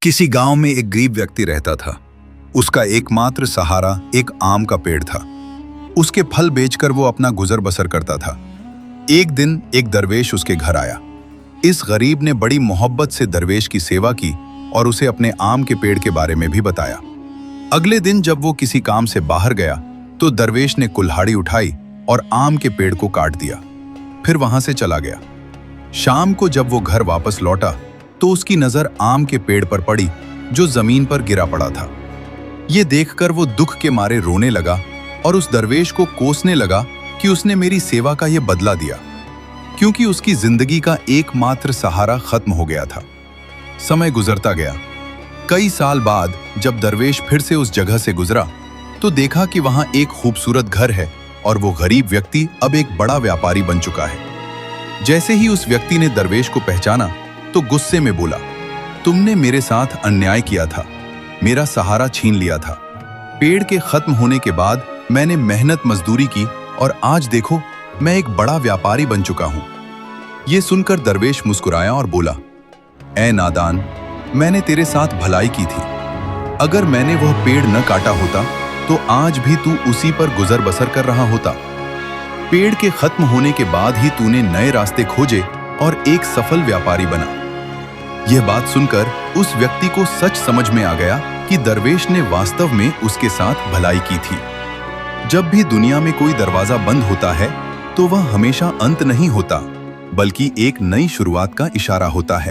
किसी गांव में एक गरीब व्यक्ति रहता था। उसका एकमात्र सहारा एक आम का पेड़ था। उसके फल बेचकर वो अपना गुजर बसर करता था। एक दिन एक दरवेश उसके घर आया। इस गरीब ने बड़ी मोहब्बत से दरवेश की सेवा की और उसे अपने आम के पेड़ के बारे में भी बताया। अगले दिन जब वो किसी काम से बाहर गया तो दरवेश ने कुल्हाड़ी उठाई और आम के पेड़ को काट दिया, फिर वहां से चला गया। शाम को जब वो घर वापस लौटा तो उसकी नजर आम के पेड़ पर पड़ी जो जमीन पर गिरा पड़ा था। ये देखकर वो दुख के मारे रोने लगा और उस दरवेश को कोसने लगा कि उसने मेरी सेवा का ये बदला दिया, क्योंकि उसकी जिंदगी का एकमात्र सहारा खत्म हो गया था। समय गुजरता गया। कई साल बाद जब दरवेश फिर से उस जगह से गुजरा तो देखा कि वहां एक खूबसूरत घर है और वो गरीब व्यक्ति अब एक बड़ा व्यापारी बन चुका है। जैसे ही उस व्यक्ति ने दरवेश को पहचाना तो गुस्से में बोला, तुमने मेरे साथ अन्याय किया था, मेरा सहारा छीन लिया था। पेड़ के खत्म होने के बाद मैंने मेहनत मजदूरी की और आज देखो मैं एक बड़ा व्यापारी बन चुका हूं। ये सुनकर दरवेश मुस्कुराया और बोला, ऐ नादान, मैंने तेरे साथ भलाई की थी। अगर मैंने वह पेड़ न काटा होता तो आज भी तू उसी पर गुजर बसर कर रहा होता। पेड़ के खत्म होने के बाद ही तूने नए रास्ते खोजे और एक सफल व्यापारी बना। यह बात सुनकर उस व्यक्ति को सच समझ में आ गया कि दरवेश ने वास्तव में उसके साथ भलाई की थी। जब भी दुनिया में कोई दरवाजा बंद होता है तो वह हमेशा अंत नहीं होता, बल्कि एक नई शुरुआत का इशारा होता है।